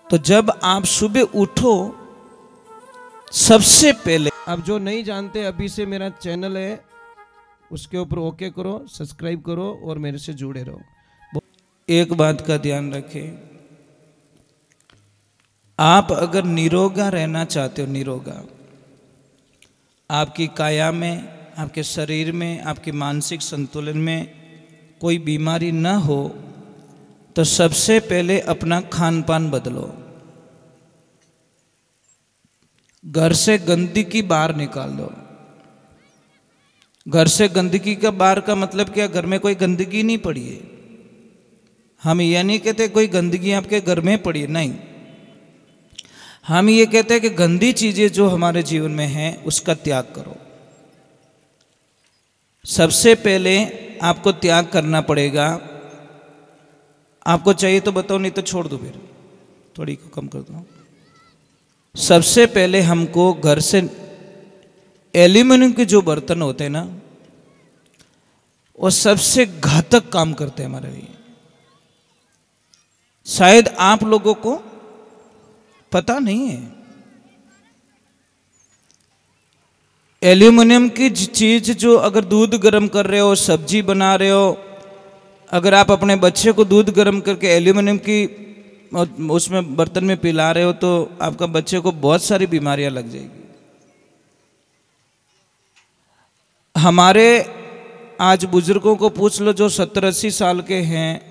तो जब आप सुबह उठो, सबसे पहले आप जो नहीं जानते, अभी से मेरा चैनल है उसके ऊपर ओके करो, सब्सक्राइब करो और मेरे से जुड़े रहो। एक बात का ध्यान रखें, आप अगर निरोगा रहना चाहते हो, निरोगा आपकी काया में, आपके शरीर में, आपके मानसिक संतुलन में कोई बीमारी न हो, तो सबसे पहले अपना खान पान बदलो। घर से गंदगी बाहर निकाल दो। घर से गंदगी का बाहर का मतलब क्या, घर में कोई गंदगी नहीं पड़ी है। हम यह नहीं कहते कोई गंदगी आपके घर में पड़ी है, नहीं। हम ये कहते हैं कि गंदी चीजें जो हमारे जीवन में हैं उसका त्याग करो। सबसे पहले आपको त्याग करना पड़ेगा। आपको चाहिए तो बताओ, नहीं तो छोड़ दो, फिर थोड़ी को कम कर दो। सबसे पहले हमको घर से एल्यूमिनियम के जो बर्तन होते हैं ना, वो सबसे घातक काम करते हैं हमारे लिए। शायद आप लोगों को पता नहीं है। एल्यूमिनियम की चीज जो, अगर दूध गर्म कर रहे हो, सब्जी बना रहे हो, अगर आप अपने बच्चे को दूध गर्म करके एल्यूमिनियम की उसमें बर्तन में पिला रहे हो, तो आपका बच्चे को बहुत सारी बीमारियां लग जाएगी। हमारे आज बुजुर्गों को पूछ लो जो 70-80 साल के हैं,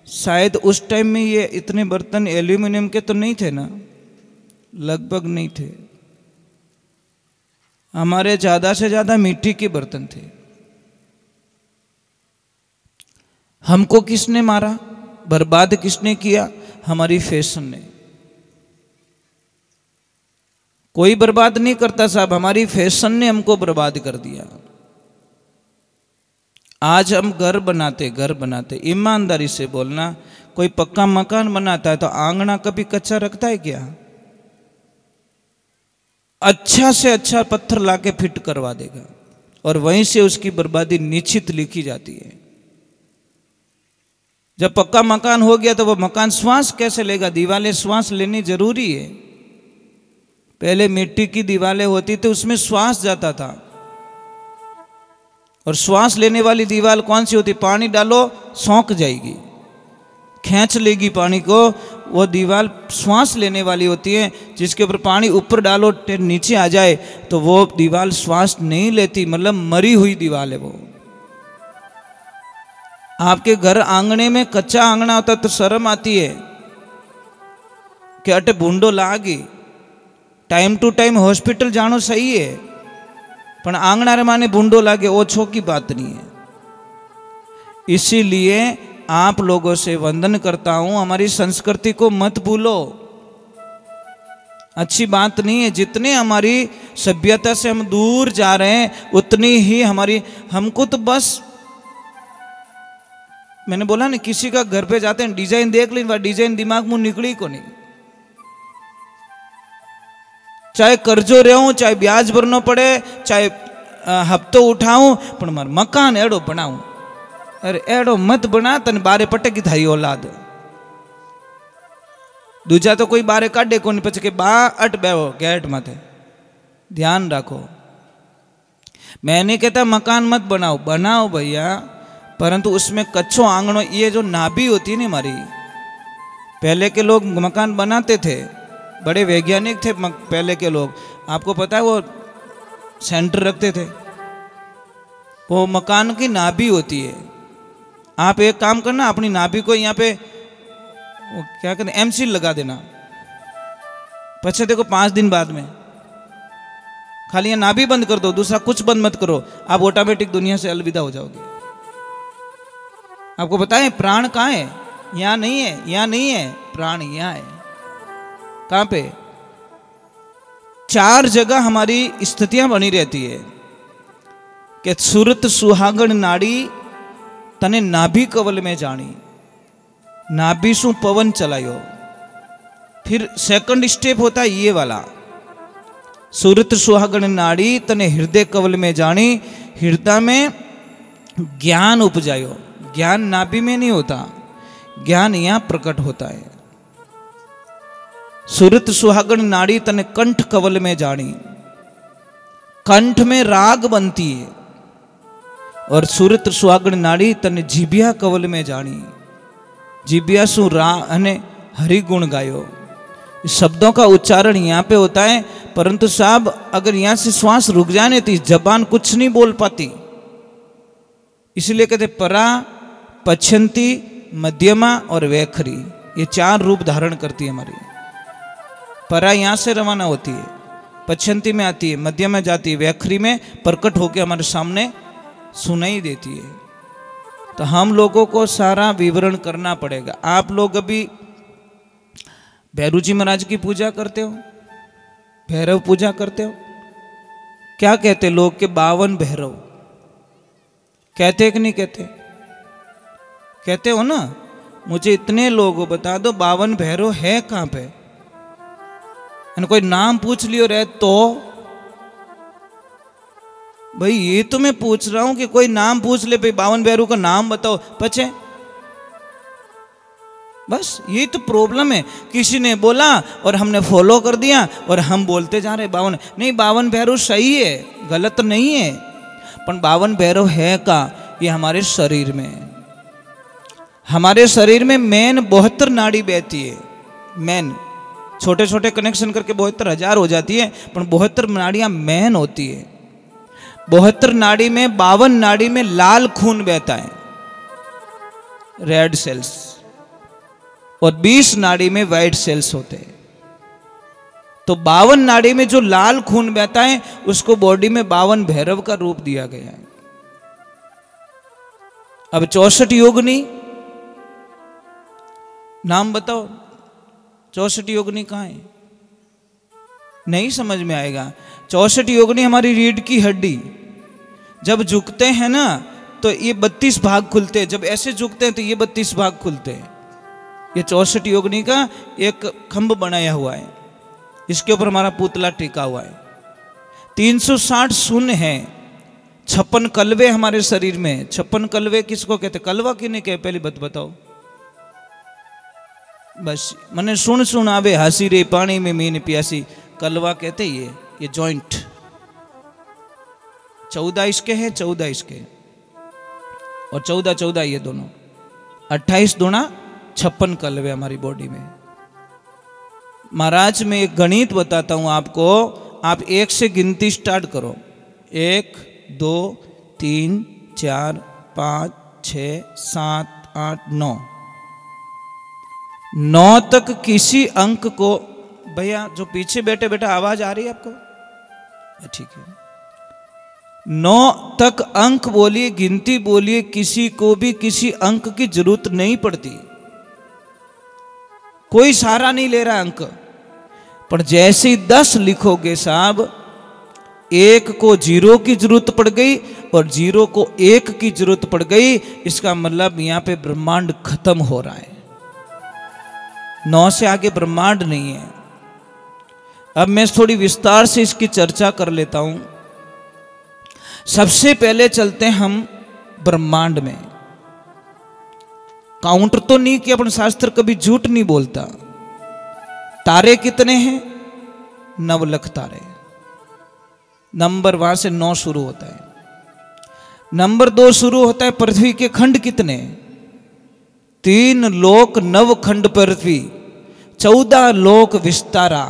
शायद उस टाइम में ये इतने बर्तन एल्यूमिनियम के तो नहीं थे ना, लगभग नहीं थे। हमारे ज्यादा से ज्यादा मिट्टी के बर्तन थे। हमको किसने मारा, बर्बाद किसने किया? हमारी फैशन ने। कोई बर्बाद नहीं करता साहब, हमारी फैशन ने हमको बर्बाद कर दिया। आज हम घर बनाते, ईमानदारी से बोलना, कोई पक्का मकान बनाता है तो आंगना कभी कच्चा रखता है क्या? अच्छा से अच्छा पत्थर लाके फिट करवा देगा, और वहीं से उसकी बर्बादी निश्चित लिखी जाती है। जब पक्का मकान हो गया तो वो मकान श्वास कैसे लेगा? दीवारें श्वास लेनी जरूरी है। पहले मिट्टी की दीवारें होती थी, उसमें श्वास जाता था। और श्वास लेने वाली दीवार कौन सी होती? पानी डालो सौंक जाएगी, खींच लेगी पानी को। वो दीवार श्वास लेने वाली होती है, जिसके ऊपर पानी ऊपर डालो नीचे आ जाए तो वो दीवार श्वास नहीं लेती, मतलब मरी हुई दीवार है वो। आपके घर आंगने में कच्चा आंगना होता तो शर्म आती है कि अटे भूंडो लागी। टाइम टू टाइम हॉस्पिटल जानो सही है, पर आंगना रे माने भूंडो लागे वो छो की बात नहीं है। इसीलिए आप लोगों से वंदन करता हूं, हमारी संस्कृति को मत भूलो। अच्छी बात नहीं है। जितने हमारी सभ्यता से हम दूर जा रहे हैं, उतनी ही हमको तो बस, मैंने बोला ना, किसी का घर पे जाते हैं डिजाइन देख ली, वह डिजाइन दिमाग में निकली को नहीं। चाहे कर्जो रहूं, चाहे ब्याज भरना पड़े, चाहे हफ्तो उठाऊं, पर मार मकान एड़ो बनाऊं। अरे एड़ो मत बना, तन बारे पटकी थारी औलाद। दूजा तो कोई बारे काटे को नहीं, पछ के बा अट बेवो गेट माथे। ध्यान रखो, मैं नहीं कहता मकान मत बनाओ, बनाओ भैया, परंतु उसमें कच्चो आंगनो, ये जो नाभि होती है ना हमारी, पहले के लोग मकान बनाते थे, बड़े वैज्ञानिक थे पहले के लोग। आपको पता है वो सेंटर रखते थे, वो मकान की नाभि होती है। आप एक काम करना, अपनी नाभि को यहाँ पे वो क्या कहते हैं, एमसील लगा देना। पछे देखो 5 दिन बाद में खाली ये नाभि बंद कर दो, दूसरा कुछ बंद मत करो, आप ऑटोमेटिक दुनिया से अलविदा हो जाओगे। आपको पता है प्राण कहाँ है? यहाँ नहीं है, यहाँ नहीं है, प्राण यहाँ है। कहाँ पे? 4 जगह हमारी स्थितियां बनी रहती है कि सुरत सुहागण नाड़ी तने नाभि कवल में जानी, नाभि सु पवन चलायो। फिर सेकंड स्टेप होता है ये वाला, सुरत सुहागण नाड़ी तने हृदय कवल में जानी, हृदय में ज्ञान उपजायो। ज्ञान नाभि में नहीं होता, ज्ञान यहां प्रकट होता है। सुरत सुहागण नाड़ी तने कंठ कवल में जानी, कंठ में राग बनती है। और सुरत सुहागण नाड़ी तने जीबिया कवल में जानी, जीबिया सु रा अने हरि गुण गायो। शब्दों का उच्चारण यहाँ पे होता है, परंतु साहब अगर यहाँ से श्वास रुक जाने तो जबान कुछ नहीं बोल पाती। इसलिए कहते परा, पछंती, मध्यमा और वैखरी, ये 4 रूप धारण करती है हमारी। परा यहाँ से रवाना होती है, पछंती में आती है, मध्य में जाती है, वैखरी में प्रकट होकर हमारे सामने सुनाई देती है। तो हम लोगों को सारा विवरण करना पड़ेगा। आप लोग अभी भैरू जी महाराज की पूजा करते हो, भैरव पूजा करते हो, क्या कहते लोग के 52 भैरव कहते कि नहीं कहते? कहते हो ना? मुझे इतने लोग बता दो 52 भैरव है कहां पे? कोई नाम पूछ लियो रे तो भाई ये तो मैं पूछ रहा हूं कि कोई नाम पूछ ले, भाई 52 भैरव का नाम बताओ, पचे बस यही तो प्रॉब्लम है। किसी ने बोला और हमने फॉलो कर दिया और हम बोलते जा रहे 52 नहीं, 52 भैरव सही है, गलत नहीं है, पर 52 भैरव है का ये हमारे शरीर में, हमारे शरीर में मेन 72 नाड़ी बहती है। मेन छोटे छोटे कनेक्शन करके 72,000 हो जाती है, पर 72 नाड़ियां मेन होती है। 72 नाड़ी में 52 नाड़ी में लाल खून बहता है, रेड सेल्स, और 20 नाड़ी में व्हाइट सेल्स होते हैं। तो 52 नाड़ी में जो लाल खून बहता है उसको बॉडी में 52 भैरव का रूप दिया गया है। अब 64 योगिनी नाम बताओ, 64 योगिनी कहां है? नहीं समझ में आएगा। 64 योगिनी हमारी रीढ़ की हड्डी, जब झुकते हैं ना तो ये 32 भाग खुलते हैं, जब ऐसे झुकते हैं तो ये 32 भाग खुलते हैं। ये 64 योगिनी का एक खंभ बनाया हुआ है, इसके ऊपर हमारा पुतला टिका हुआ है। 360 शून्य है, 56 कलवे हमारे शरीर में। 56 कलवे किसको कहते? कलवा किन्हें कहे पहली बात बताओ? बस मने सुन सुन आवे हंसी रे पानी में मीन प्यासी, कलवा कहते ये जॉइंट। 14 इसके हैं, 14 इसके, और 14 ये दोनों, 28 दूना 56 कलवे हमारी बॉडी में। महाराज मैं एक गणित बताता हूं आपको, आप 1 से गिनती स्टार्ट करो। 1 2 3 4 5 6 7 8 9 तक किसी अंक को, भैया जो पीछे बैठे बैठे आवाज आ रही है आपको? ठीक है। 9 तक अंक बोलिए, गिनती बोलिए, किसी को भी किसी अंक की जरूरत नहीं पड़ती, कोई सहारा नहीं ले रहा अंक। पर जैसे ही 10 लिखोगे साहब, 1 को 0 की जरूरत पड़ गई और 0 को 1 की जरूरत पड़ गई, इसका मतलब यहां पे ब्रह्मांड खत्म हो रहा है। 9 से आगे ब्रह्मांड नहीं है। अब मैं थोड़ी विस्तार से इसकी चर्चा कर लेता हूं। सबसे पहले चलते हैं हम ब्रह्मांड में। काउंटर तो नहीं कि अपन शास्त्र कभी झूठ नहीं बोलता। तारे कितने हैं? 9 लाख तारे। नंबर वहां से 9 शुरू होता है। नंबर 2 शुरू होता है पृथ्वी के खंड कितने? 3 लोक 9 खंड पृथ्वी, 14 लोक विस्तारा।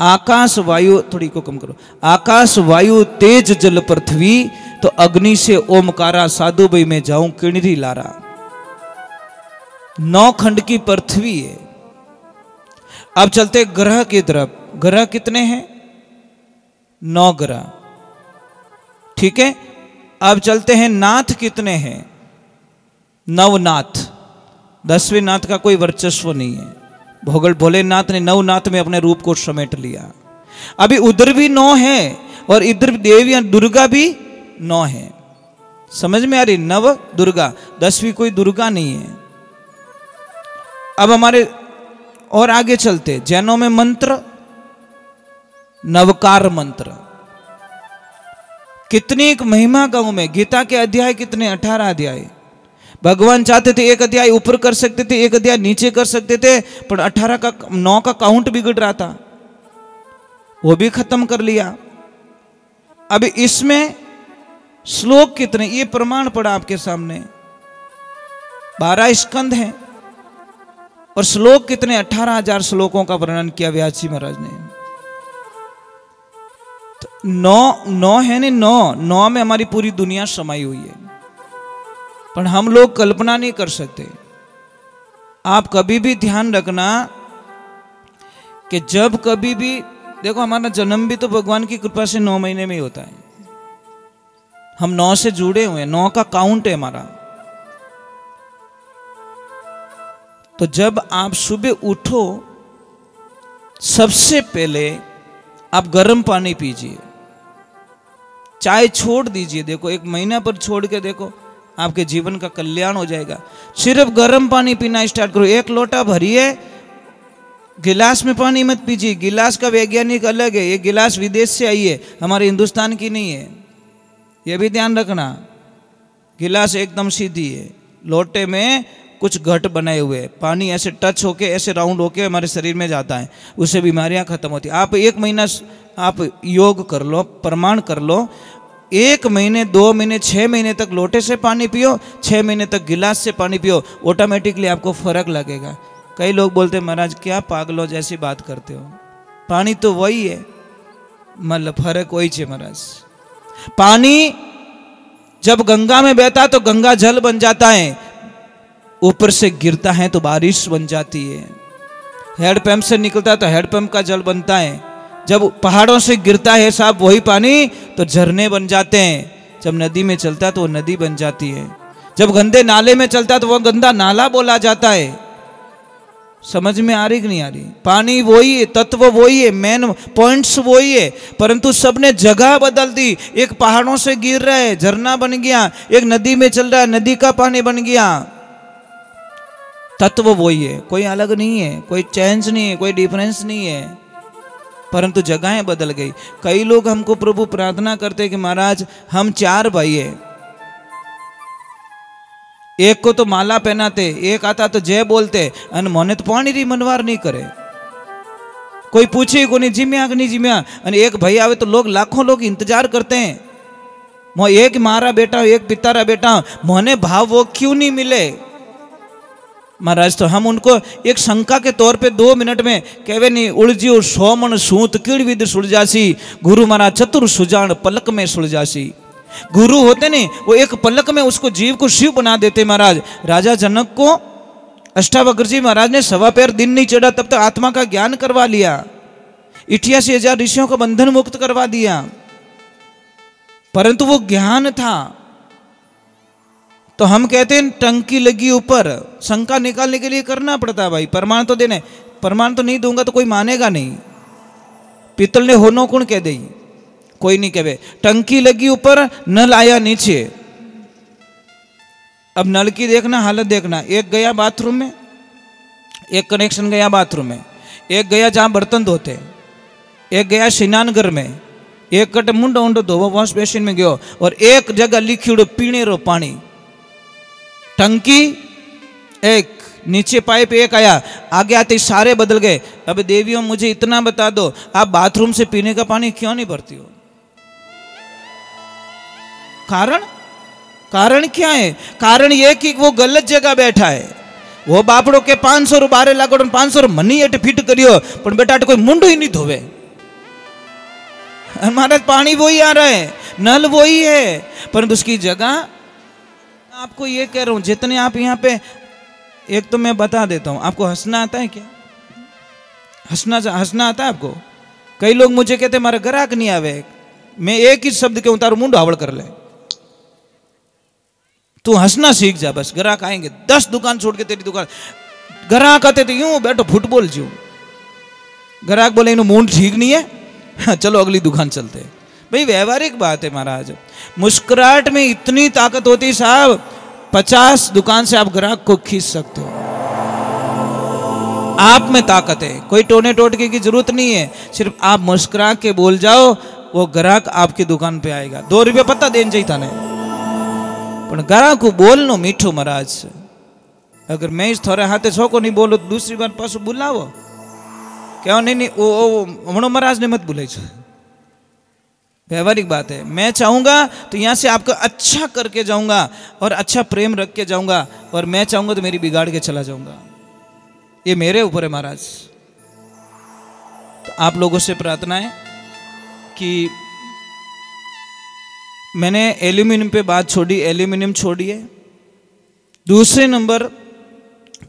आकाश वायु, थोड़ी को कम करो, आकाश वायु तेज जल पृथ्वी, तो अग्नि से ओमकारा, साधु भाई में जाऊं किणरी लारा। 9 खंड की पृथ्वी है। अब चलते ग्रह की तरफ। ग्रह कितने हैं? 9 ग्रह। ठीक है। अब चलते हैं नाथ कितने हैं? 9 नाथ। 10वें नाथ का कोई वर्चस्व नहीं है। भोलेनाथ ने 9 नाथ में अपने रूप को समेट लिया। अभी उधर भी 9 है और इधर देवियां दुर्गा भी 9 है। समझ में आ रही? 9 दुर्गा, 10वीं कोई दुर्गा नहीं है। अब हमारे और आगे चलते, जैनों में मंत्र नवकार मंत्र। कितनी एक महिमा गांव में, गीता के अध्याय कितने? 18 अध्याय। भगवान चाहते थे 1 अध्याय ऊपर कर सकते थे, 1 अध्याय नीचे कर सकते थे, पर 9 का काउंट बिगड़ रहा था, वो भी खत्म कर लिया। अब इसमें श्लोक कितने, ये प्रमाण पड़ा आपके सामने, 12 स्कंद हैं और श्लोक कितने, 18,000 श्लोकों का वर्णन किया व्यास जी महाराज ने। तो 9 है नहीं, 9 में हमारी पूरी दुनिया समाई हुई है, पर हम लोग कल्पना नहीं कर सकते। आप कभी भी ध्यान रखना कि जब कभी भी देखो, हमारा जन्म भी तो भगवान की कृपा से 9 महीने में ही होता है। हम 9 से जुड़े हुए हैं, 9 का काउंट है हमारा। तो जब आप सुबह उठो, सबसे पहले आप गर्म पानी पीजिए, चाय छोड़ दीजिए। देखो 1 महीना पर छोड़ के देखो, आपके जीवन का कल्याण हो जाएगा। सिर्फ गर्म पानी पीना स्टार्ट करो, 1 लोटा भरिए, गिलास में पानी मत पीजिए। गिलास का वैज्ञानिक अलग है, ये गिलास विदेश से आई है, हमारे हिंदुस्तान की नहीं है, ये भी ध्यान रखना। गिलास एकदम सीधी है, लोटे में कुछ घट बनाए हुए, पानी ऐसे टच होके, ऐसे राउंड होके हमारे शरीर में जाता है, उससे बीमारियां खत्म होती है। आप 1 महीना आप योग कर लो, प्रमाण कर लो, 1 महीने 2 महीने 6 महीने तक लोटे से पानी पियो, 6 महीने तक गिलास से पानी पियो, ऑटोमेटिकली आपको फर्क लगेगा। कई लोग बोलते हैं महाराज क्या पागलों जैसी बात करते हो, पानी तो वही है, मतलब फर्क वही है महाराज। पानी जब गंगा में बहता तो गंगा जल बन जाता है, ऊपर से गिरता है तो बारिश बन जाती है। हैंडपंप से निकलता तो हैंडपंप का जल बनता है। जब पहाड़ों से गिरता है साहब वही पानी तो झरने बन जाते हैं। जब नदी में चलता तो वो नदी बन जाती है। जब गंदे नाले में चलता तो वो गंदा नाला बोला जाता है। समझ में आ रही कि नहीं आ रही? पानी वही है, तत्व वही है, मेन पॉइंट्स वही है, परंतु सबने जगह बदल दी। एक पहाड़ों से गिर रहा है, झरना बन गया, एक नदी में चल रहा है, नदी का पानी बन गया। तत्व वही है, कोई अलग नहीं है, कोई चेंज नहीं है, कोई डिफरेंस नहीं है, परंतु जगहें बदल गई। कई लोग हमको प्रभु प्रार्थना करते कि महाराज हम 4 भाई है, एक को तो माला पहनाते, एक आता तो जय बोलते, अन मोने तो पानी री मनवार नहीं करे, कोई पूछे को नहीं जिम्या कि नहीं जिम्या। अन एक भाई आवे तो लोग लाखों लोग इंतजार करते हैं, मो एक मारा बेटा एक पितारा बेटा, मोने भाव वो क्यों नहीं मिले महाराज। तो हम उनको एक शंका के तौर पे 2 मिनट में कहवे नहीं, उलझियो 100 मन सूत किड़ विद सुलझासी, गुरु मारा चतुर सुजान पलक में सुलझासी। गुरु होते नहीं, वो एक पलक में उसको जीव को शिव बना देते महाराज। राजा जनक को अष्टावक्र जी महाराज ने 1.25 पैर दिन नहीं चढ़ा तब तक आत्मा का ज्ञान करवा लिया, 88,000 ऋषियों को बंधन मुक्त करवा दिया, परंतु वो ज्ञान था। तो हम कहते हैं टंकी लगी ऊपर, शंका निकालने के लिए करना पड़ता है भाई, प्रमाण तो देने, प्रमाण तो नहीं दूंगा तो कोई मानेगा नहीं। पीतल ने होनो कौन कह दे, कोई नहीं कहे। टंकी लगी ऊपर, नल आया नीचे। अब नल की देखना हालत देखना, एक गया बाथरूम में, एक कनेक्शन गया बाथरूम में, एक गया जहां बर्तन धोते, एक गया स्नानघर में, एक कट मुंडो उंडो धोवो वॉश बेसिन में गयो, और एक जगह लिक्विड पीने रो पानी। टंकी एक, नीचे पाइप एक आया, आगे आते सारे बदल गए। अब देवियों मुझे इतना बता दो, आप बाथरूम से पीने का पानी क्यों नहीं भरती हो? कारण क्या है? कारण यह कि वो गलत जगह बैठा है। वो बापड़ो के 500 रू 12 लाख 500 मनी एट फिट करियो, पर बेटा कोई मुंडो ही नहीं धोवे। हमारा पानी वही आ रहा है, नल वही है, परंतु उसकी जगह। आपको ये कह रहा हूं, जितने आप यहाँ पे, एक तो मैं बता देता हूं, आपको हंसना आता है क्या? हंसना आता है आपको? कई लोग मुझे कहते हमारे ग्राहक नहीं आवे, मैं एक ही शब्द के उतारू, मुंड हावड़ कर ले, तू हंसना सीख जा, बस ग्राहक आएंगे। 10 दुकान छोड़ के तेरी दुकान, ग्राहक आते तो यूं बैठो फुटबॉल जो, ग्राहक बोले इन्हों मूड ठीक नहीं है, चलो अगली दुकान चलते हैं। भाई व्यवहारिक बात है महाराज, मुस्कुराहट में इतनी ताकत होती है साहब, 50 दुकान से आप ग्राहक को खींच सकते हो। आप में ताकत है, कोई टोने टोटके की जरूरत नहीं है, सिर्फ आप मुस्कुरा के बोल जाओ, वो ग्राहक आपकी दुकान पे आएगा। 2 रुपये पत्ता देन चाहिए था ने, पण ग्राहक बोलनो मीठो महाराज। अगर मैं इस थोड़े हाथे छोको नहीं बोलो तो दूसरी बार पासो बुलावो क्या नहीं वो हमणो महाराज ने मत बुलाई। व्यवहारिक बात है। मैं चाहूंगा तो यहाँ से आपको अच्छा करके जाऊंगा और अच्छा प्रेम रख के जाऊंगा, और मैं चाहूंगा तो मेरी बिगाड़ के चला जाऊंगा। ये मेरे ऊपर है महाराज। तो आप लोगों से प्रार्थना है कि मैंने एल्यूमिनियम पे बात छोड़ी, एल्यूमिनियम छोड़िए। दूसरे नंबर,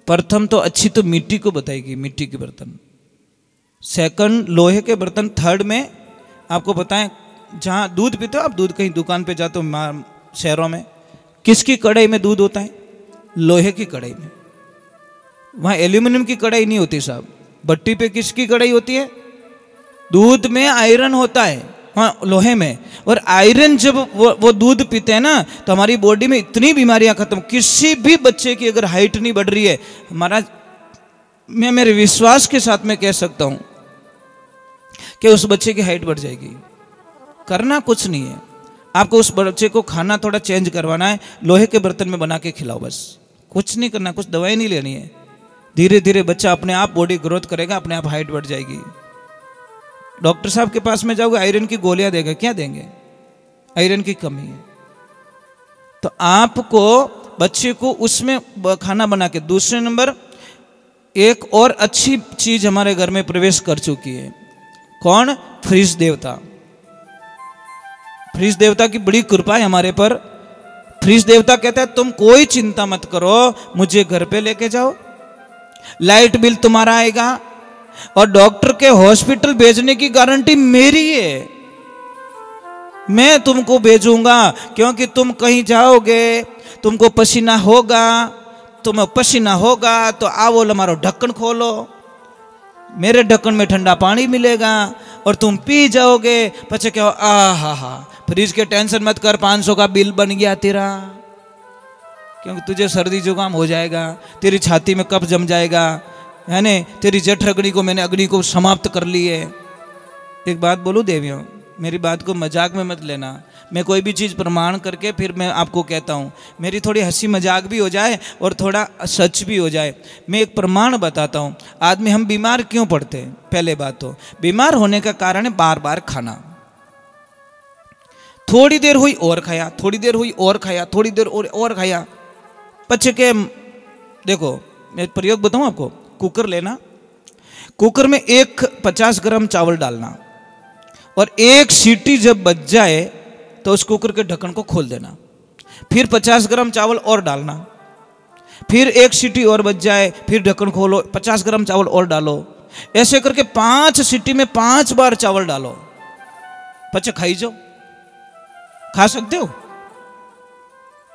प्रथम तो अच्छी तो मिट्टी को बताएगी, मिट्टी के बर्तन। सेकंड लोहे के बर्तन। थर्ड में आपको बताएं, जहाँ दूध पीते हो आप, दूध कहीं दुकान पे जाते हो शहरों में, किसकी कढ़ाई में दूध होता है? लोहे की कढ़ाई में। वहाँ एल्यूमिनियम की कढ़ाई नहीं होती साहब। भट्टी पे किसकी कढ़ाई होती है? दूध में आयरन होता है, हाँ लोहे में। और आयरन जब वो दूध पीते हैं ना तो हमारी बॉडी में इतनी बीमारियां खत्म। किसी भी बच्चे की अगर हाइट नहीं बढ़ रही है, हमारा, मैं मेरे विश्वास के साथ में कह सकता हूं कि उस बच्चे की हाइट बढ़ जाएगी। करना कुछ नहीं है, आपको उस बच्चे को खाना थोड़ा चेंज करवाना है, लोहे के बर्तन में बना के खिलाओ बस। कुछ नहीं करना, कुछ दवाई नहीं लेनी है। धीरे धीरे बच्चा अपने आप बॉडी ग्रोथ करेगा, अपने आप हाइट बढ़ जाएगी। डॉक्टर साहब के पास में जाओगे, आयरन की गोलियां देगा, क्या देंगे? आयरन की कमी है। तो आपको बच्चे को उसमें खाना बना के। दूसरे नंबर, एक और अच्छी चीज हमारे घर में प्रवेश कर चुकी है। कौन? फ्रिज देवता। फ्रिज देवता की बड़ी कृपा है हमारे पर। फ्रिज देवता कहता है तुम कोई चिंता मत करो, मुझे घर पे लेके जाओ, लाइट बिल तुम्हारा आएगा और डॉक्टर के हॉस्पिटल भेजने की गारंटी मेरी है। मैं तुमको भेजूंगा, क्योंकि तुम कहीं जाओगे, तुमको पसीना होगा, तुम्हें पसीना होगा तो आओ हमारा ढक्कन खोलो, मेरे ढक्कन में ठंडा पानी मिलेगा और तुम पी जाओगे। पचे क्या, हा फ्रिज के टेंशन मत कर, 500 का बिल बन गया तेरा, क्योंकि तुझे सर्दी जुकाम हो जाएगा, तेरी छाती में कफ जम जाएगा, है ना, तेरी जठ अग्नि को मैंने अग्नि को समाप्त कर ली है। एक बात बोलूं देवियों, मेरी बात को मजाक में मत लेना। मैं कोई भी चीज़ प्रमाण करके फिर मैं आपको कहता हूँ, मेरी थोड़ी हंसी मजाक भी हो जाए और थोड़ा सच भी हो जाए। मैं एक प्रमाण बताता हूँ। आदमी हम बीमार क्यों पड़ते हैं? पहले बात तो बीमार होने का कारण है बार बार खाना। थोड़ी देर हुई और खाया, थोड़ी देर हुई और खाया, थोड़ी देर और खाया। पचे के देखो, मैं प्रयोग बताऊँ आपको। कुकर लेना, कुकर में 50 ग्राम चावल डालना और एक सीटी जब बज जाए तो उस कुकर के ढक्कन को खोल देना। फिर 50 ग्राम चावल और डालना, फिर एक सीटी और बज जाए, फिर ढक्कन खोलो, 50 ग्राम चावल और डालो। ऐसे करके 5 सीटी में 5 बार चावल डालो। पचे खाई जाओ, खा सकते हो।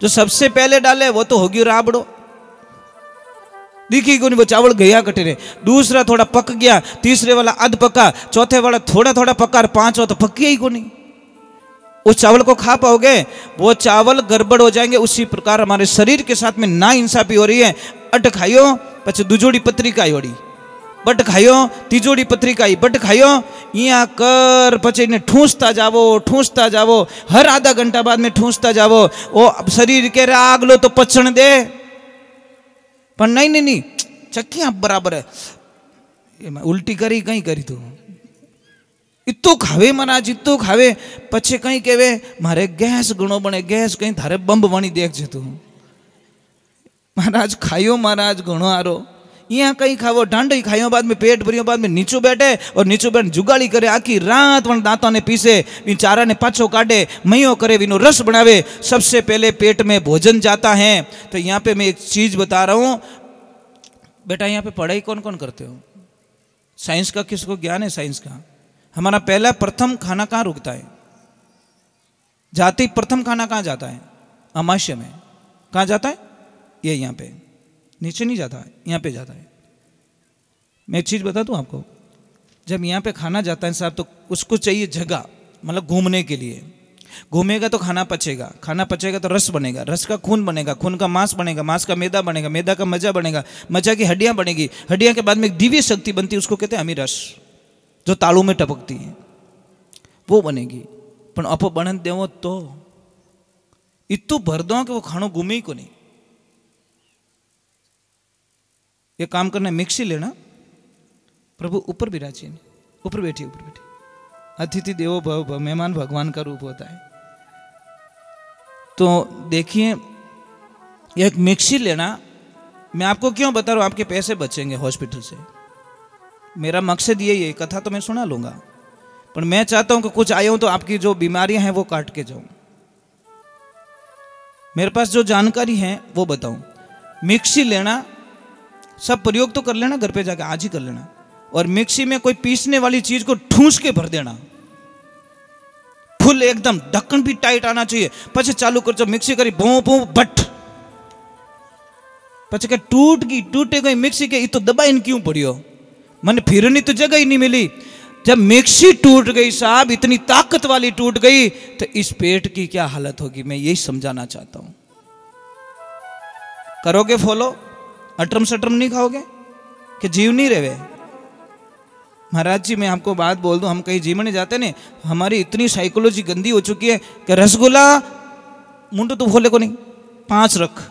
जो सबसे पहले डाले वो तो होगी राबड़ो, दिखी को नहीं, वो चावल गया कटे ने। दूसरा थोड़ा पक गया, तीसरे वाला अध पका, चौथे वाला थोड़ा थोड़ा पका और पांचवा तो पक गया ही को नहीं। उस चावल को खा पाओगे? वो चावल गड़बड़ हो जाएंगे। उसी प्रकार हमारे शरीर के साथ में ना इंसाफी हो रही है। अट खाइयो पचे दूजोड़ी पत्रिका ओड़ी, बट खाइयो तीजोड़ी पत्रिका बट खाइयो, यहाँ कर पचे इन्हें ठूसता जावो, हर आधा घंटा बाद में ठूसता जावो। वो शरीर के आग लो तो पचन दे, पर नहीं चक्की आप बराबर है, उल्टी करी कहीं करी तू इतो खावे महाराज, इतो खावे पछे कहीं कहवे मारे गैस घणो बने, गैस कहीं थारे बंब बनी देख जे तू। महाराज खायो, महाराज घणो आरो, यहाँ कहीं खावो ढांडी खाइयो, बाद में पेट भरियो, बाद में नीचो बैठे और नीचो बैठ जुगाड़ी करे, आखी रात वन दांतों ने पीसे, इन चारा ने पाछो काटे, मयो करे, विनो रस बनावे। सबसे पहले पेट में भोजन जाता है। तो यहाँ पे मैं एक चीज बता रहा हूँ बेटा, यहाँ पे पढ़ाई कौन कौन करते हो? साइंस का किसको ज्ञान है? साइंस का हमारा पहला प्रथम खाना कहाँ रुकता है? जाति प्रथम खाना कहाँ जाता है? अमाशय में। कहाँ जाता है? ये यहाँ पे, नीचे नहीं जाता है, यहाँ पे जाता है। मैं एक चीज बता दूं आपको, जब यहाँ पे खाना जाता है साहब तो उसको चाहिए जगह, मतलब घूमने के लिए। घूमेगा तो खाना पचेगा, खाना पचेगा तो रस बनेगा, रस का खून बनेगा, खून का मांस बनेगा, मांस का मैदा बनेगा, मैदा का मजा बनेगा, मजा की हड्डियां बनेगी, हड्डियां के बाद में एक दिव्य शक्ति बनती है, उसको कहते हैं अमीरस, जो तालू में टपकती है, वो बनेगी। पण अपो बणन देवो तो इतू भर दो कि वो खानो घूमे ही को नहीं। ये काम करना, मिक्सी लेना, प्रभु ऊपर विराजी, ऊपर बैठी, ऊपर बैठी। अतिथि देवो भव, मेहमान भगवान का रूप होता है। तो देखिए, एक मिक्सी लेना, मैं आपको क्यों बता रहा हूं, आपके पैसे बचेंगे हॉस्पिटल से। मेरा मकसद यही है, कथा तो मैं सुना लूंगा, पर मैं चाहता हूं कि कुछ आया हूं तो आपकी जो बीमारियां हैं वो काट के जाऊं। मेरे पास जो जानकारी है वो बताऊं। मिक्सी लेना, सब प्रयोग तो कर लेना, घर पे जाके आज ही कर लेना। और मिक्सी में कोई पीसने वाली चीज को ठूस के भर देना, फुल एकदम, ढक्कन भी टाइट आना चाहिए। पछे चालू कर, जब मिक्सी करी भू भू बट, पछे के टूट गई, टूटे गई मिक्सी के, तो दबाई क्यों पड़ियो, मन फिरनी तो जगह ही नहीं मिली। जब मिक्सी टूट गई साहब, इतनी ताकत वाली टूट गई, तो इस पेट की क्या हालत होगी, मैं यही समझाना चाहता हूं। करोगे फॉलो, अटरम सटरम नहीं खाओगे कि जीव नहीं रहे। महाराज जी, मैं आपको बात बोल दूं, हम कहीं जीवने जाते नहीं, हमारी इतनी साइकोलॉजी गंदी हो चुकी है कि रसगुल्ला मुंडो तो खोले को नहीं, 5 रख,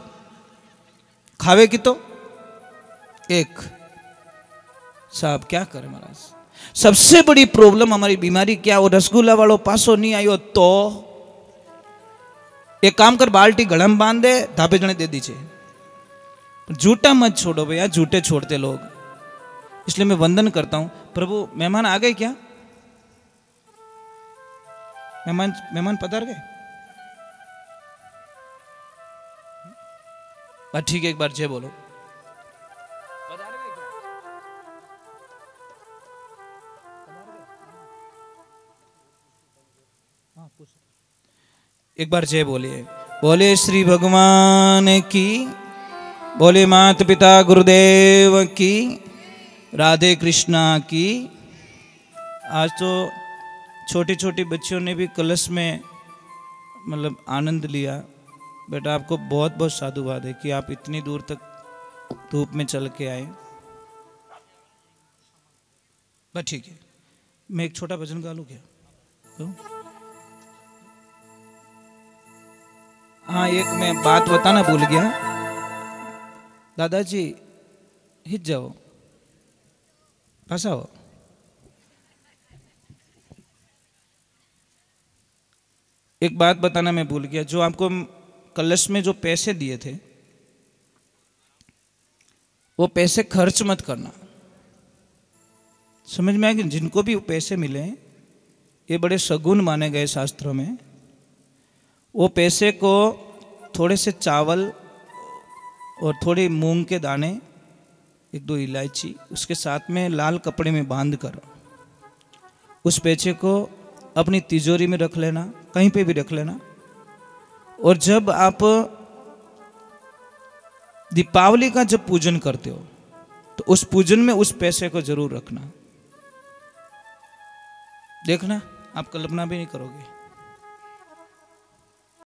खावे की तो 1। साहब क्या करें महाराज, सबसे बड़ी प्रॉब्लम हमारी बीमारी क्या, वो रसगुल्ला वालों पासो नहीं आयो तो एक काम कर, बाल्टी गला में बांध दे, धापे जने दे दीजिए। झूठा मत छोड़ो भैया, झूठे छोड़ते लोग। इसलिए मैं वंदन करता हूं। प्रभु, मेहमान आ गए क्या? मेहमान पधार गए? ठीक है, एक बार जय बोलो। एक बार जय बोलिए। बोले श्री भगवान की, बोले माता पिता गुरुदेव की, राधे कृष्णा की। आज तो छोटी छोटी बच्चियों ने भी कलश में मतलब आनंद लिया। बेटा, आपको बहुत बहुत साधुवाद है कि आप इतनी दूर तक धूप में चल के आए। बस ठीक है, मैं एक छोटा भजन गा लूँ क्या? तो? हाँ, एक मैं बात बताना भूल गया। दादाजी हिट जाओ, पास आओ। एक बात बताना मैं भूल गया, जो आपको कलश में जो पैसे दिए थे, वो पैसे खर्च मत करना। समझ में आया कि जिनको भी पैसे मिले, ये बड़े सगुन माने गए शास्त्रों में। वो पैसे को थोड़े से चावल और थोड़े मूंग के दाने, 1-2 इलायची, उसके साथ में लाल कपड़े में बांध कर उस पैसे को अपनी तिजोरी में रख लेना, कहीं पे भी रख लेना। और जब आप दीपावली का जब पूजन करते हो, तो उस पूजन में उस पैसे को जरूर रखना। देखना, आप कल्पना भी नहीं करोगे।